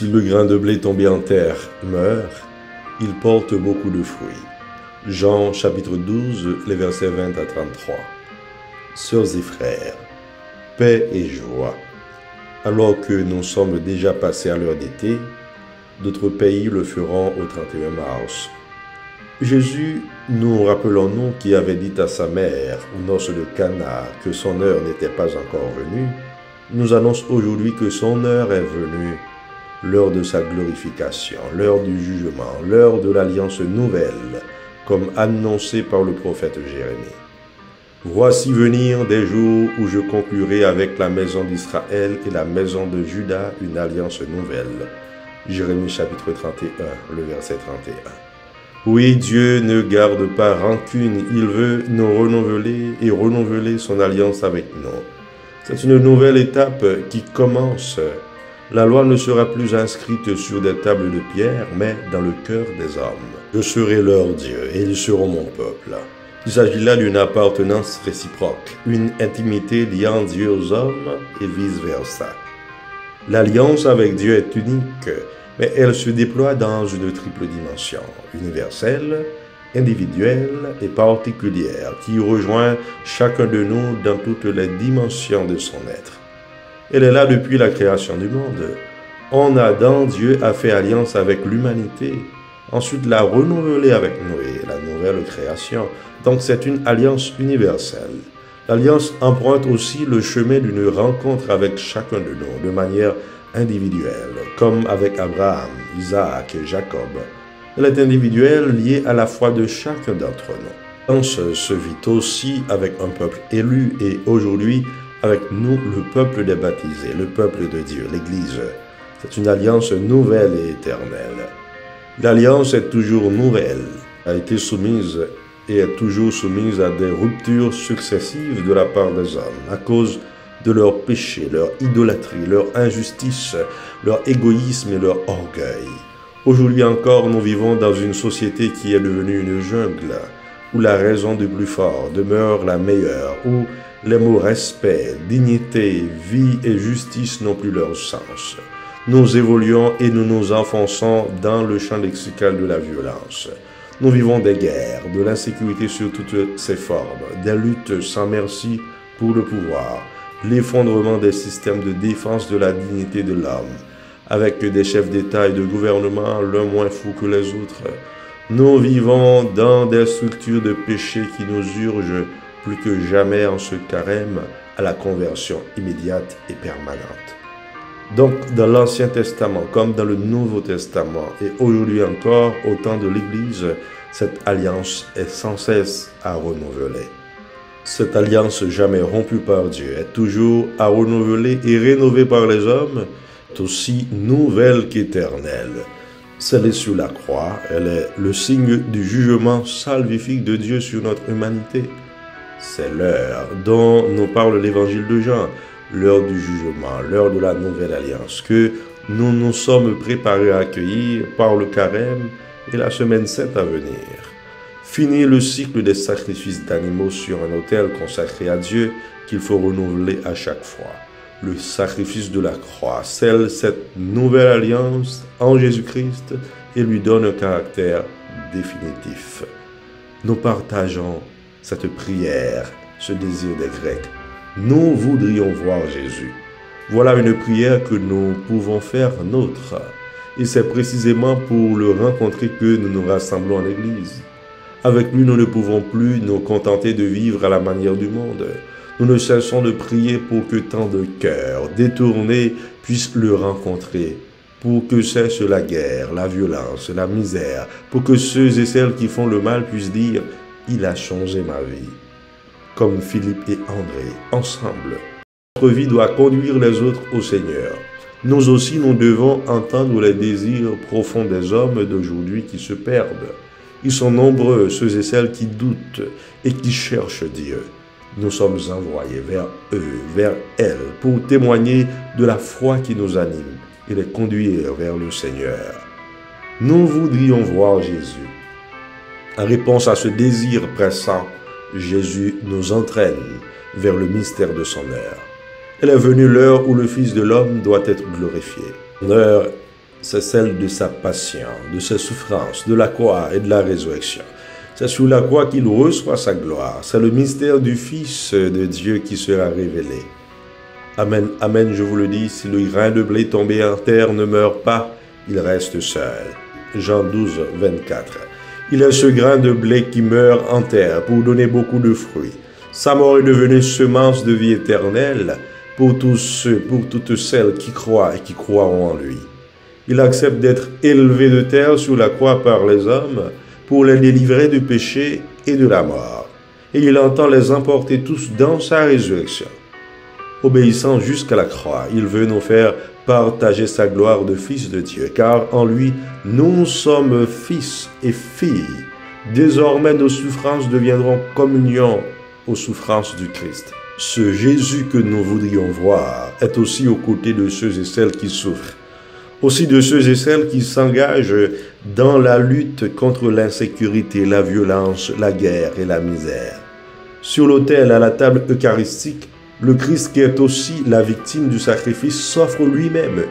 Si le grain de blé tombé en terre meurt, il porte beaucoup de fruits. Jean chapitre 12, les versets 20 à 33. Sœurs et frères, paix et joie. Alors que nous sommes déjà passés à l'heure d'été, d'autres pays le feront au 31 mars. Jésus, nous rappelons-nous, qui avait dit à sa mère, aux noces de Cana, que son heure n'était pas encore venue, nous annonce aujourd'hui que son heure est venue, l'heure de sa glorification, l'heure du jugement, l'heure de l'alliance nouvelle, comme annoncé par le prophète Jérémie. Voici venir des jours où je conclurai avec la maison d'Israël et la maison de Juda une alliance nouvelle. Jérémie chapitre 31, le verset 31. Oui, Dieu ne garde pas rancune, il veut nous renouveler et renouveler son alliance avec nous. C'est une nouvelle étape qui commence. La loi ne sera plus inscrite sur des tables de pierre, mais dans le cœur des hommes. Je serai leur Dieu et ils seront mon peuple. Il s'agit là d'une appartenance réciproque, une intimité liant Dieu aux hommes et vice-versa. L'alliance avec Dieu est unique, mais elle se déploie dans une triple dimension, universelle, individuelle et particulière, qui rejoint chacun de nous dans toutes les dimensions de son être. Elle est là depuis la création du monde. En Adam, Dieu a fait alliance avec l'humanité, ensuite l'a renouvelée avec Noé, la nouvelle création. Donc c'est une alliance universelle. L'alliance emprunte aussi le chemin d'une rencontre avec chacun de nous, de manière individuelle, comme avec Abraham, Isaac et Jacob. Elle est individuelle, liée à la foi de chacun d'entre nous. L'alliance se vit aussi avec un peuple élu et aujourd'hui avec nous, le peuple des baptisés, le peuple de Dieu, l'Église. C'est une alliance nouvelle et éternelle. L'alliance est toujours nouvelle, a été soumise et est toujours soumise à des ruptures successives de la part des hommes à cause de leur péché, leur idolâtrie, leur injustice, leur égoïsme et leur orgueil. Aujourd'hui encore, nous vivons dans une société qui est devenue une jungle, où la raison du plus fort demeure la meilleure, où les mots respect, dignité, vie et justice n'ont plus leur sens. Nous évoluons et nous nous enfonçons dans le champ lexical de la violence. Nous vivons des guerres, de l'insécurité sur toutes ses formes, des luttes sans merci pour le pouvoir, l'effondrement des systèmes de défense de la dignité de l'homme, avec des chefs d'État et de gouvernement l'un moins fous que les autres. Nous vivons dans des structures de péché qui nous urgent plus que jamais en ce carême à la conversion immédiate et permanente. Donc, dans l'Ancien Testament comme dans le Nouveau Testament et aujourd'hui encore au temps de l'Église, cette alliance est sans cesse à renouveler. Cette alliance jamais rompue par Dieu est toujours à renouveler et rénovée par les hommes, est aussi nouvelle qu'éternelle. Scellée sur la croix, elle est le signe du jugement salvifique de Dieu sur notre humanité. C'est l'heure dont nous parle l'évangile de Jean, l'heure du jugement, l'heure de la nouvelle alliance, que nous nous sommes préparés à accueillir par le carême et la semaine sainte à venir. Fini le cycle des sacrifices d'animaux sur un autel consacré à Dieu qu'il faut renouveler à chaque fois. Le sacrifice de la croix scelle cette nouvelle alliance en Jésus-Christ et lui donne un caractère définitif. Nous partageons cette prière, ce désir des Grecs. Nous voudrions voir Jésus. Voilà une prière que nous pouvons faire nôtre. Et c'est précisément pour le rencontrer que nous nous rassemblons en Église. Avec lui, nous ne pouvons plus nous contenter de vivre à la manière du monde. Nous ne cessons de prier pour que tant de cœurs détournés puissent le rencontrer, pour que cesse la guerre, la violence, la misère, pour que ceux et celles qui font le mal puissent dire « Il a changé ma vie ». Comme Philippe et André, ensemble. Notre vie doit conduire les autres au Seigneur. Nous aussi, nous devons entendre les désirs profonds des hommes d'aujourd'hui qui se perdent. Ils sont nombreux, ceux et celles qui doutent et qui cherchent Dieu. Nous sommes envoyés vers eux, vers elles, pour témoigner de la foi qui nous anime et les conduire vers le Seigneur. Nous voudrions voir Jésus. En réponse à ce désir pressant, Jésus nous entraîne vers le mystère de son heure. Elle est venue l'heure où le Fils de l'homme doit être glorifié. L'heure c'est celle de sa passion, de ses souffrances, de la croix et de la résurrection. C'est sur la croix qu'il reçoit sa gloire. C'est le mystère du Fils de Dieu qui sera révélé. Amen, amen, je vous le dis, si le grain de blé tombé en terre ne meurt pas, il reste seul. Jean 12, 24. Il est ce grain de blé qui meurt en terre pour donner beaucoup de fruits. Sa mort est devenue semence de vie éternelle pour tous ceux, pour toutes celles qui croient et qui croiront en lui. Il accepte d'être élevé de terre sur la croix par les hommes pour les délivrer du péché et de la mort. Et il entend les emporter tous dans sa résurrection. Obéissant jusqu'à la croix, il veut nous faire partager sa gloire de fils de Dieu, car en lui, nous sommes fils et filles. Désormais, nos souffrances deviendront communion aux souffrances du Christ. Ce Jésus que nous voudrions voir est aussi aux côtés de ceux et celles qui souffrent, aussi de ceux et celles qui s'engagent dans la lutte contre l'insécurité, la violence, la guerre et la misère. Sur l'autel, à la table eucharistique, le Christ, qui est aussi la victime du sacrifice, s'offre lui-même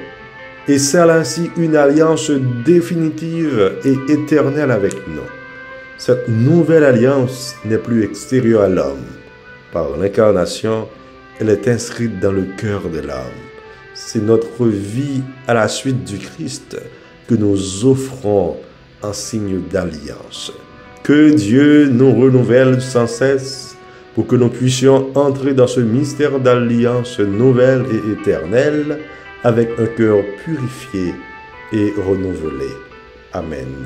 et scelle ainsi une alliance définitive et éternelle avec nous. Cette nouvelle alliance n'est plus extérieure à l'homme. Par l'incarnation, elle est inscrite dans le cœur de l'homme. C'est notre vie à la suite du Christ que nous offrons en signe d'alliance. Que Dieu nous renouvelle sans cesse pour que nous puissions entrer dans ce mystère d'alliance nouvelle et éternelle avec un cœur purifié et renouvelé. Amen.